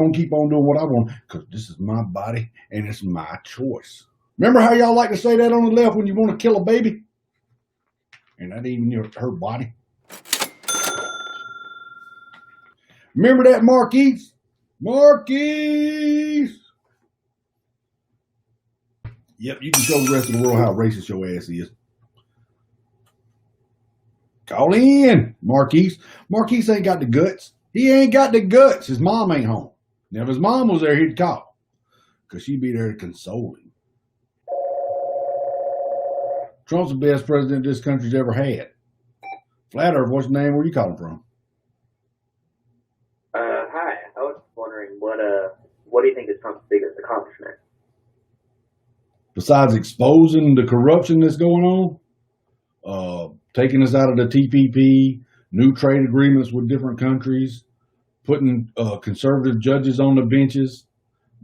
gonna keep on doing what I want because this is my body and it's my choice. Remember how y'all like to say that on the left when you want to kill a baby? And that ain't even her body. Remember that, Marquise? Marquise! Yep, you can show the rest of the world how racist your ass is. Call in, Marquise. Marquise ain't got the guts. He ain't got the guts. His mom ain't home. Now, if his mom was there, he'd call. Because she'd be there to console him. Trump's the best president this country's ever had. Flat Earth, what's the name? Where you calling from? Hi. I was wondering, what do you think is Trump's biggest accomplishment? Besides exposing the corruption that's going on, taking us out of the TPP, new trade agreements with different countries, putting conservative judges on the benches,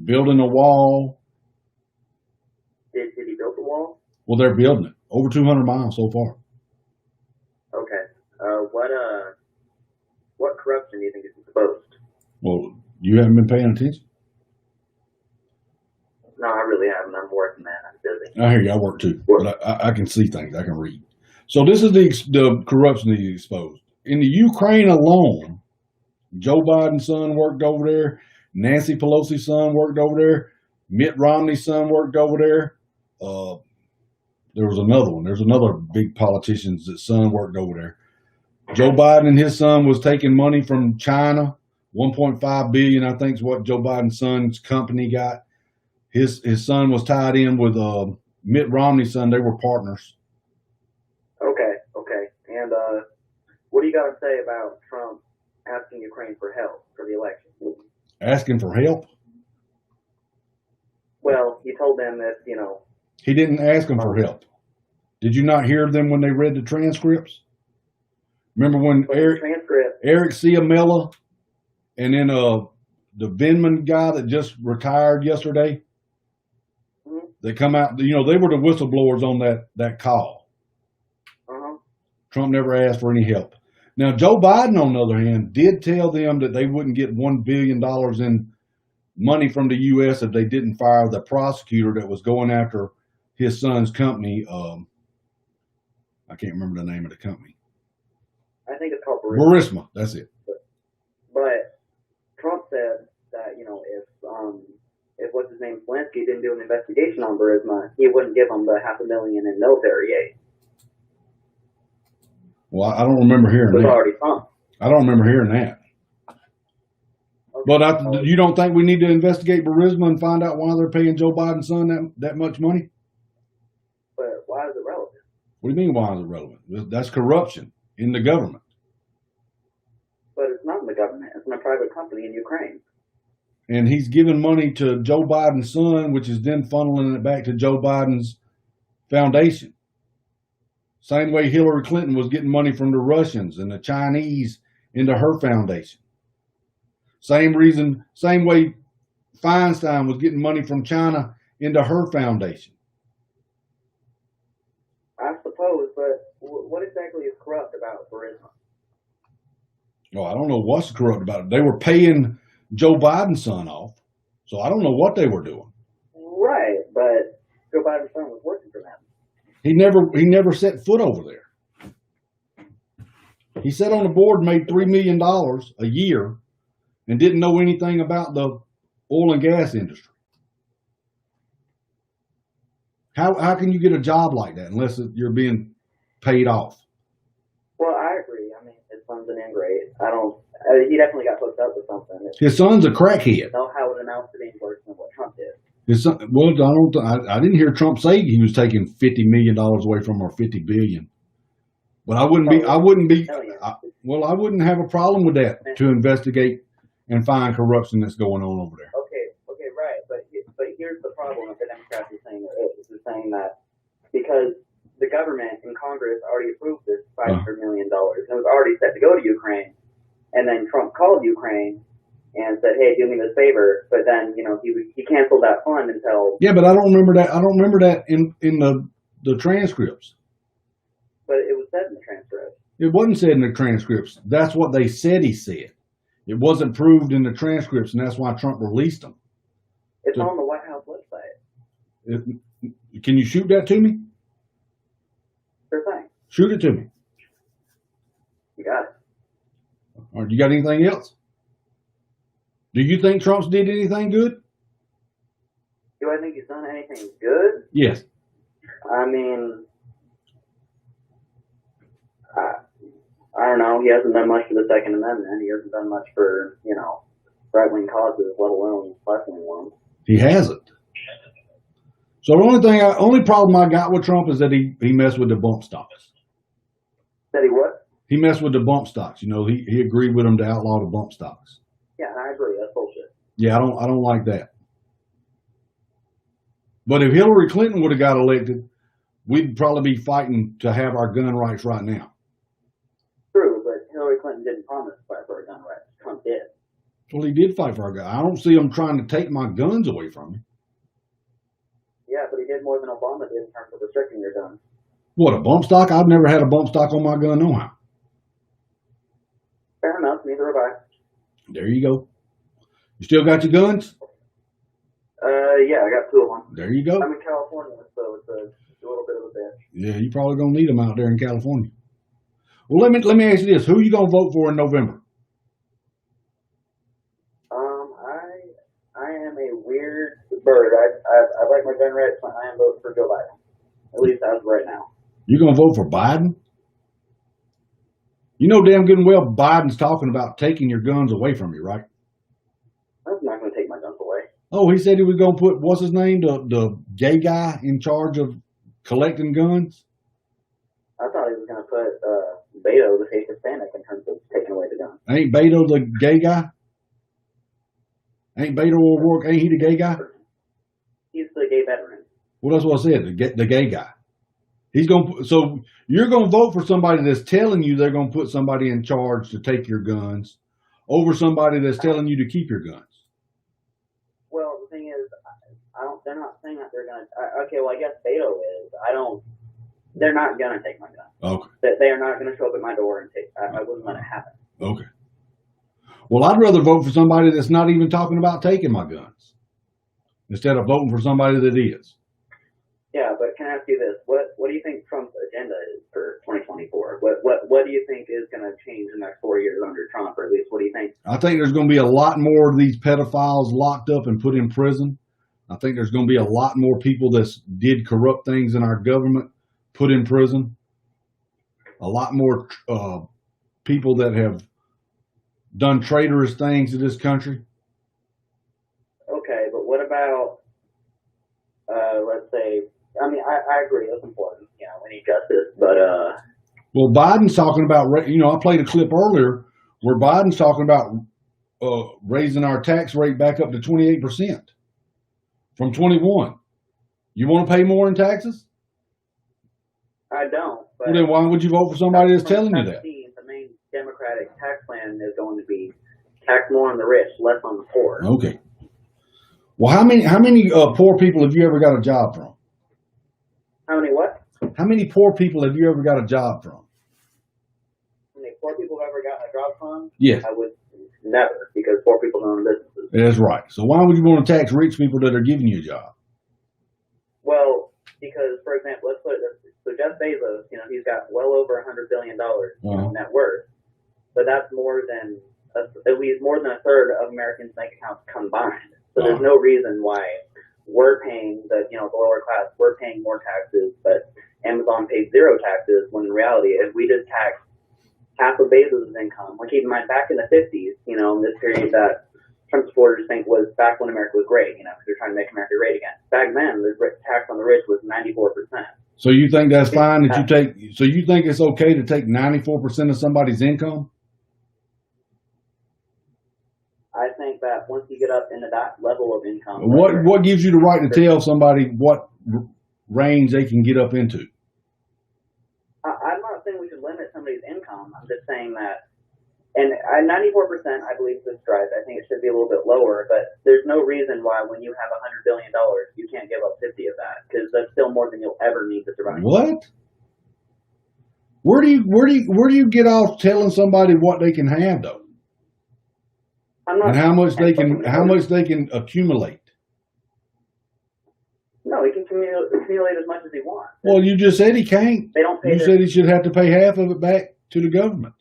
building a wall. Did he build the wall? Well, they're building it. Over 200 miles so far. Okay. What corruption do you think is exposed? Well, you haven't been paying attention? No, I really haven't. I'm working, man. I'm busy. I hear you. I work too. But I can see things. I can read. So this is the corruption that he exposed. In the Ukraine alone, Joe Biden's son worked over there. Nancy Pelosi's son worked over there. Mitt Romney's son worked over there. There was another one. There's another big politician's son worked over there. Joe Biden and his son was taking money from China. 1.5 billion, I think, is what Joe Biden's son's company got. His son was tied in with Mitt Romney's son. They were partners. Okay. And what do you got to say about Trump asking Ukraine for help for the election? Asking for help? Well, he told them that, He didn't ask them for help. Did you not hear them when they read the transcripts? Remember when Eric Ciamella and then the Venmo guy that just retired yesterday? Mm-hmm. They come out, they were the whistleblowers on that call. Uh-huh. Trump never asked for any help. Now, Joe Biden, on the other hand, did tell them that they wouldn't get $1 billion in money from the U.S. if they didn't fire the prosecutor that was going after his son's company. I can't remember the name of the company. I think it's called Burisma. That's it. But Trump said that, if what's his name, Zelensky didn't do an investigation on Burisma, he wouldn't give him the $500,000 in military aid. Well, I don't remember hearing that. Already pumped. I don't remember hearing that. Okay. But you don't think we need to investigate Burisma and find out why they're paying Joe Biden's son that much money? But why is it relevant? What do you mean, why is it relevant? That's corruption in the government. But it's not in the government. It's in a private company in Ukraine. And he's giving money to Joe Biden's son, which is then funneling it back to Joe Biden's foundation. Same way Hillary Clinton was getting money from the Russians and the Chinese into her foundation. Same way Feinstein was getting money from China into her foundation. I suppose, but what exactly is corrupt about Burisma? Oh, I don't know what's corrupt about it. They were paying Joe Biden's son off, so I don't know what they were doing. Right, but Joe Biden's son was working for them. He never set foot over there. He sat on the board and made $3 million a year and didn't know anything about the oil and gas industry. How can you get a job like that unless you're being paid off? Well, I agree. I mean, his son's an ingrate. He definitely got hooked up with something. His son's a crackhead. Know how it announced it ain't worse than what Trump did. His son, well, I didn't hear Trump say he was taking $50 million away from our $50 billion. But I wouldn't have a problem with that to investigate and find corruption that's going on over there. Okay, right. But here's the problem that the Democrats are saying they're saying that because the government and Congress already approved this $500 million. And it was already set to go to Ukraine. And then Trump called Ukraine and said, hey, do me this favor. But then, he canceled that fund until... Yeah, but I don't remember that. I don't remember that in the transcripts. But it was said in the transcripts. It wasn't said in the transcripts. That's what they said he said. It wasn't proved in the transcripts, and that's why Trump released them. It's on the White House website. Can you shoot that to me? Sure thing. Shoot it to me. You got it. All right, you got anything else? Do you think Trump's did anything good? Do I think he's done anything good? Yes. I mean, I don't know. He hasn't done much for the Second Amendment. He hasn't done much for, right-wing causes, let alone left-wing ones. He hasn't. So the only problem I got with Trump is that he messed with the bump stocks. Said he what? He messed with the bump stocks. He agreed with them to outlaw the bump stocks. Yeah, I agree. That's bullshit. Yeah, I don't like that. But if Hillary Clinton would have got elected, we'd probably be fighting to have our gun rights right now. True, but Hillary Clinton didn't promise to fight for our gun rights. Trump did. Well, he did fight for our gun. I don't see him trying to take my guns away from me. Yeah, but he did more than Obama did in terms of restricting your guns. What, a bump stock? I've never had a bump stock on my gun, no how. Fair enough. Neither have I. There you go. You still got your guns? Yeah, I got 2 of them. There you go. I'm in California, so it's a little bit of a bitch. Yeah, you probably gonna need them out there in California. Well, let me ask you this: who are you gonna vote for in November? I am a weird bird. I like my gun rights, but I am voting for Joe Biden. At least as of right now. You gonna vote for Biden? You know damn good and well Biden's talking about taking your guns away from you, right? I'm not going to take my guns away. Oh, he said he was gonna put what's his name, the gay guy in charge of collecting guns. I thought he was going to put Beto, the face Hispanic, in terms of taking away the guns. Ain't Beto the gay guy? Ain't Beto O'Rourke? Ain't he the gay guy? He's the gay veteran. Well, that's what I said. The gay guy. He's gonna. So you're gonna vote for somebody that's telling you they're gonna put somebody in charge to take your guns, over somebody that's telling you to keep your guns. Well, the thing is, they're not saying that they're gonna. Okay, well, I guess Beto is. They're not gonna take my gun. Okay. They are not gonna show up at my door and take. I wouldn't let it happen. Okay. Well, I'd rather vote for somebody that's not even talking about taking my guns, instead of voting for somebody that is. Yeah, but can I ask you this? What do you think Trump's agenda is for 2024? What do you think is going to change in the next 4 years under Trump, or at least what do you think? I think there's going to be a lot more of these pedophiles locked up and put in prison. I think there's going to be a lot more people that did corrupt things in our government put in prison. A lot more people that have done traitorous things to this country. Okay, but what about, let's say, I mean, I agree, that's important. We need justice, but well, Biden's talking about, I played a clip earlier where Biden's talking about raising our tax rate back up to 28% from 21. You want to pay more in taxes? I don't. But well, then why would you vote for somebody that's telling you that? The main Democratic tax plan is going to be tax more on the rich, less on the poor. Okay. Well, how many poor people have you ever got a job from? How many what? How many poor people have you ever got a job from? How many poor people have ever gotten a job from? Yes. I would never, because poor people don't own businesses. That's right. So why would you want to tax rich people that are giving you a job? Well, because, for example, let's put it this way. So Jeff Bezos, he's got well over $100 billion net worth, but that's more than at least more than a third of Americans' bank accounts combined. So there's no reason why we're paying the lower class, we're paying more taxes, but Amazon pays zero taxes, when in reality, if we just tax half of Bezos' income, like keep in mind back in the 50s, in this period that Trump supporters think was back when America was great, because they're trying to make America great again. Back then, the tax on the rich was 94%. So you think that's fine that you take, so you think it's okay to take 94% of somebody's income? I think that once you get up into that level of income. What gives you the right to tell somebody what range they can get up into? I'm not saying we should limit somebody's income. I'm just saying that, and 94%, I believe this right. I think it should be a little bit lower, but there's no reason why when you have $100 billion, you can't give up 50 of that, because that's still more than you'll ever need to survive. What? Where do you get off telling somebody what they can have though? I'm not. And how much they can accumulate. No, he can accumulate as much as he wants. Well, you just said he can't. They don't pay. You said he should have to pay half of it back to the government.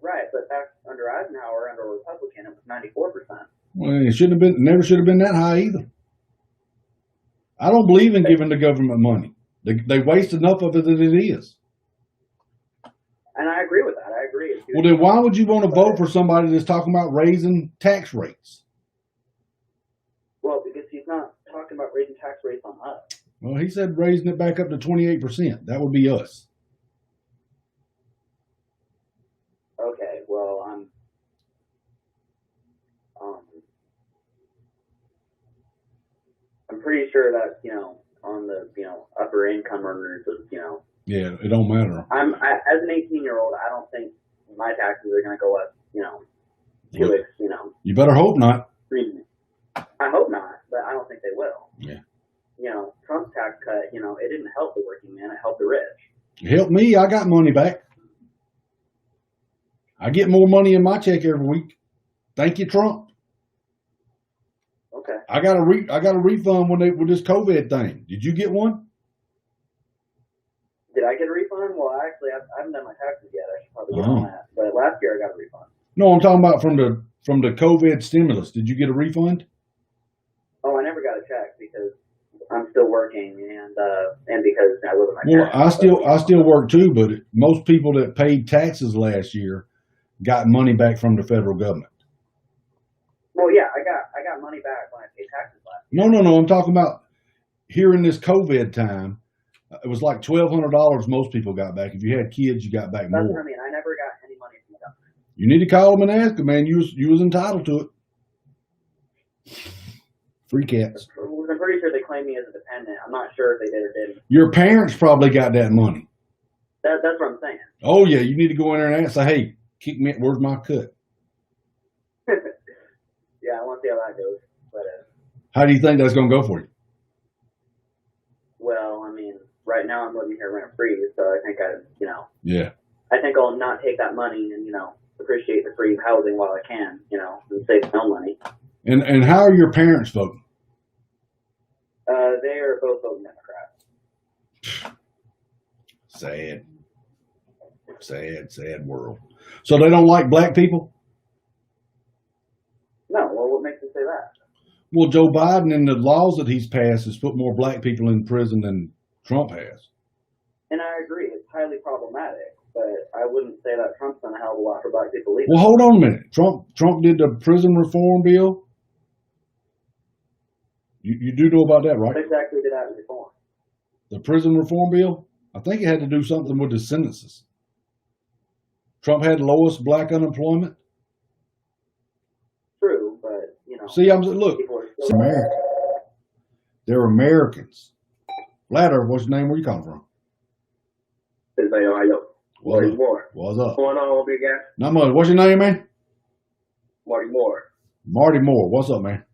Right, but back under Eisenhower, under a Republican, it was 94%. Well, it shouldn't have been. Never should have been that high either. I don't believe in giving the government money. They waste enough of it as it is. And I agree with that. I agree. Well, then why would you want to vote for somebody that's talking about raising tax rates? Well, because he's not talking about raising tax rates on us. Well, he said raising it back up to 28%. That would be us. Okay, well, I'm pretty sure that, on the, upper income earners, Yeah, it don't matter. As an 18-year-old, I don't think my taxes are going to go up, 2x, You better hope not. I hope not, but I don't think they will. Yeah. Trump's tax cut, it didn't help the working man, it helped the rich. It helped me. I got money back. I get more money in my check every week. Thank you, Trump. Okay. I got a refund with this COVID thing. Did you get one? Did I get a refund? Well, actually, I haven't done my taxes yet. I should probably get on that. But last year I got a refund. No, I'm talking about from the COVID stimulus. Did you get a refund? Oh, I never got a check because I'm still working and because I live with my parents. Well, I still work too, but most people that paid taxes last year got money back from the federal government. Well, yeah, I got money back when I paid taxes last year. No. I'm talking about here in this COVID time. It was like $1,200 most people got back. If you had kids, you got back more. That's what I mean. I never got any money from the government. You need to call them and ask them, man. You was entitled to it. Free cats. I'm pretty sure they claimed me as a dependent. I'm not sure if they did or didn't. Your parents probably got that money. That's what I'm saying. Oh, yeah. You need to go in there and ask, say, hey, kick me. Where's my cut? Yeah, I want to see how that goes. But how do you think that's going to go for you? Well, I mean, right now I'm living here rent free, so I think Yeah. I think I'll not take that money and appreciate the free housing while I can, and save my own money. And how are your parents voting? They are both voting Democrats. Sad world. So they don't like black people? No. Well, what makes you say that? Well, Joe Biden and the laws that he's passed has put more black people in prison than Trump has. And I agree, it's highly problematic, but I wouldn't say that Trump's done a hell of a lot for black people either. Well, hold on a minute. Trump did the prison reform bill. You do know about that, right? What exactly did that reform? The prison reform bill? I think it had to do something with the sentences. Trump had the lowest black unemployment. True, but See, look, it's American. They're Americans. FlatEarth, what's your name? Where you come from? Marty Moore. What's up? What's going on, big guy? Not much. What's your name, man? Marty Moore. Marty Moore. What's up, man?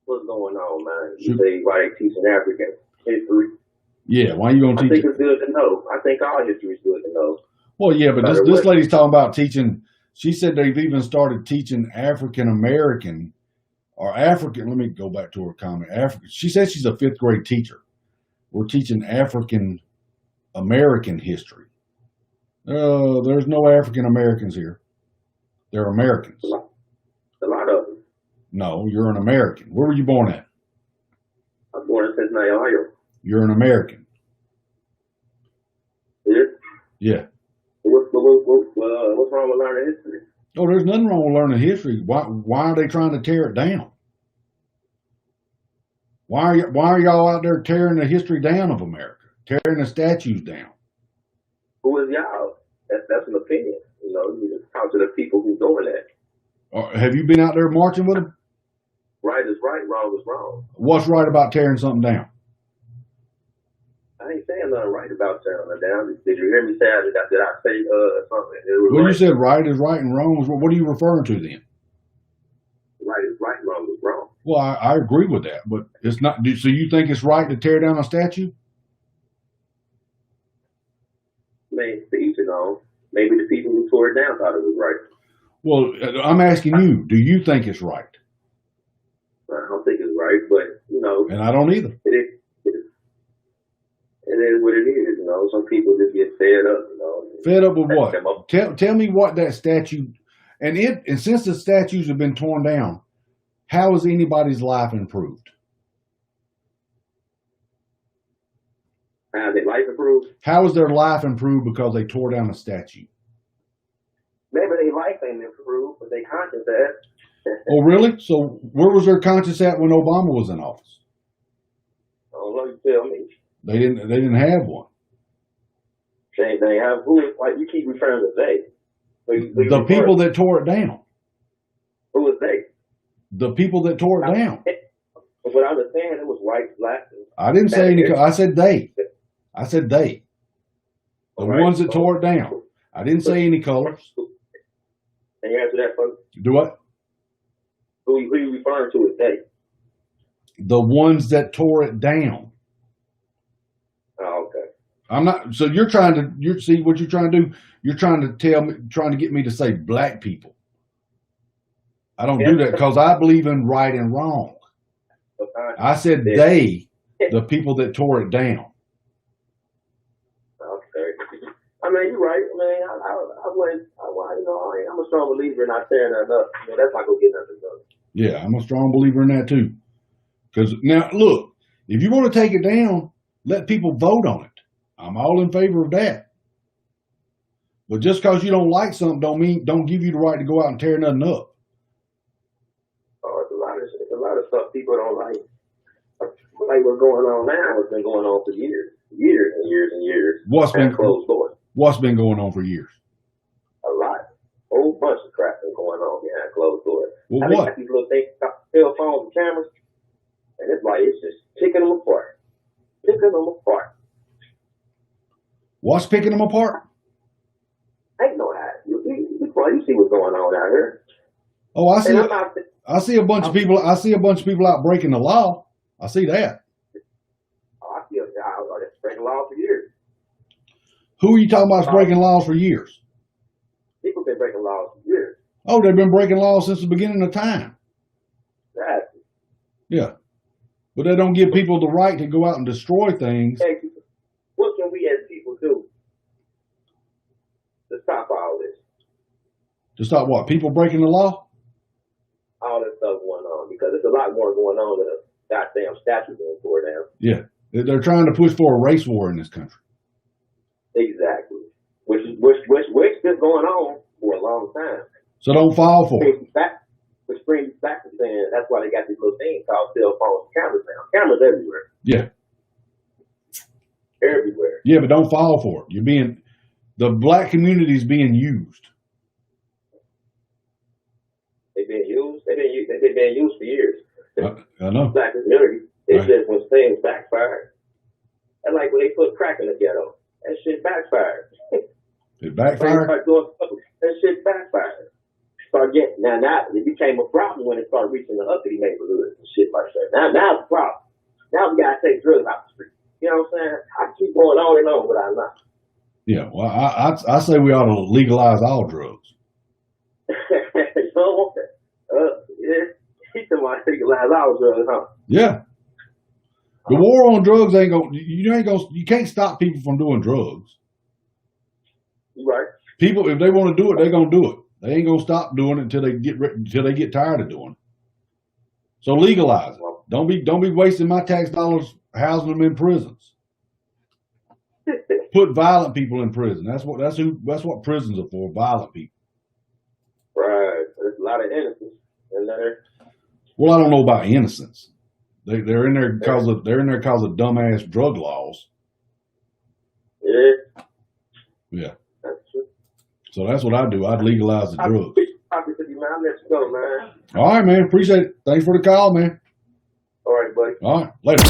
What's going on, man? You say why they teaching African history? Yeah, why are you going to teach? I think it's good to know. I think all history is good to know. Well, yeah, but this lady's talking about teaching. She said they've even started teaching African American or African. Let me go back to her comment. African. She said she's a 5th grade teacher. We're teaching African American history. There's no African Americans here. They're Americans. A lot of them. No, you're an American. Where were you born at? I was born in Cincinnati, Ohio. You're an American. Yeah. What's wrong with learning history? Oh, there's nothing wrong with learning history. Why are they trying to tear it down? Why are y'all out there tearing the history down of America, tearing the statues down? Who is y'all? That's an opinion. You need to talk to the people who's doing that. Have you been out there marching with them? Right is right, wrong is wrong. What's right about tearing something down? I ain't saying nothing right about tearing it down. Did you hear me say that? Did I say something? Well, you said right is right and wrong is wrong. What are you referring to then? Right is right, wrong is wrong. Well, I agree with that, but it's not. So you think it's right to tear down a statue? Maybe to each his own. Maybe the people who tore it down thought it was right. Well, I'm asking you, do you think it's right? I don't think it's right, but you know, And I don't either. It is what it is. You know, some people just get fed up. You know, Fed up with what? Tell me what that statue, and since the statues have been torn down, how has anybody's life improved? How their life improved? How has their life improved because they tore down a statue? Maybe their life ain't improved, but their conscience has. Oh, really? So where was their conscience at when Obama was in office? I don't know. You tell me. They didn't have one. Same thing. Like you keep referring to they. The people that tore it down. Who was they? The people that tore it down. What I understand, it was white, black. I didn't say any. I said they. I said they. The ones that tore it down. I didn't say any colors. Can you answer that, folks? Do what? Who you referring to as they? The ones that tore it down. Oh, okay. I'm not. So you see what you're trying to do. You're trying to get me to say black people. I don't do that because I believe in right and wrong. I said they, the people that tore it down. Okay. I mean, you're right. I mean, I'm a strong believer in not tearing that up. You know, that's not gonna get nothing done. Yeah, I'm a strong believer in that too. Because now, look, if you want to take it down, let people vote on it. I'm all in favor of that. But just because you don't like something don't give you the right to go out and tear nothing up. Oh, it's a lot of stuff people don't like. Like what's going on now has been going on for years and years and years. What's been closed doors? What's been going on for years? A lot. A whole bunch of crap been going on behind closed doors. Well, I got these little things, cell phones and cameras, and it's just picking them apart. What's picking them apart? Ain't no how. You see what's going on out here. Oh, I see a bunch of people. I see a bunch of people out breaking the law. I see that. Oh, I see a guy that's breaking laws for years. Who are you talking about breaking laws for years? People been breaking laws for years. Oh, they've been breaking laws since the beginning of time. Exactly. Yeah. But they don't give people the right to go out and destroy things. Hey, what can we as people do to stop all this? To stop what? People breaking the law? All this stuff going on. Because there's a lot more going on than a goddamn statue being tore down. Yeah. They're trying to push for a race war in this country. Exactly. Which been going on for a long time. So don't fall for it. Which brings back to saying that's why they got these little things called cell phones and cameras now. Cameras everywhere. Yeah. Everywhere. Yeah, but don't fall for it. The black community is being used. They've been used. They've been used for years. I know. Black community. It's just when things backfired. And like when they put crack in the ghetto, that shit backfired. It backfired? That shit backfired. Now it became a problem when it started reaching the uppity neighborhoods and shit like that. Now it's a problem. Now we gotta take drugs out the street. You know what I'm saying? I keep going on and on, but I'm not. Yeah, well, I say we ought to legalize all drugs. Legalize all drugs, huh? Yeah. The war on drugs you can't stop people from doing drugs. Right. People, if they want to do it, they're gonna do it. They ain't gonna stop doing it until they get tired of doing it. So legalize it. Don't be wasting my tax dollars housing them in prisons. Put violent people in prison. That's what prisons are for. Violent people. Right. There's a lot of innocence in there. Well, I don't know about innocence. They're in there because of dumbass drug laws. Yeah. Yeah. That's true. So that's what I do. I'd legalize the drugs. I'll let you go, man. All right, man. Appreciate it. Thanks for the call, man. All right, buddy. All right. Later.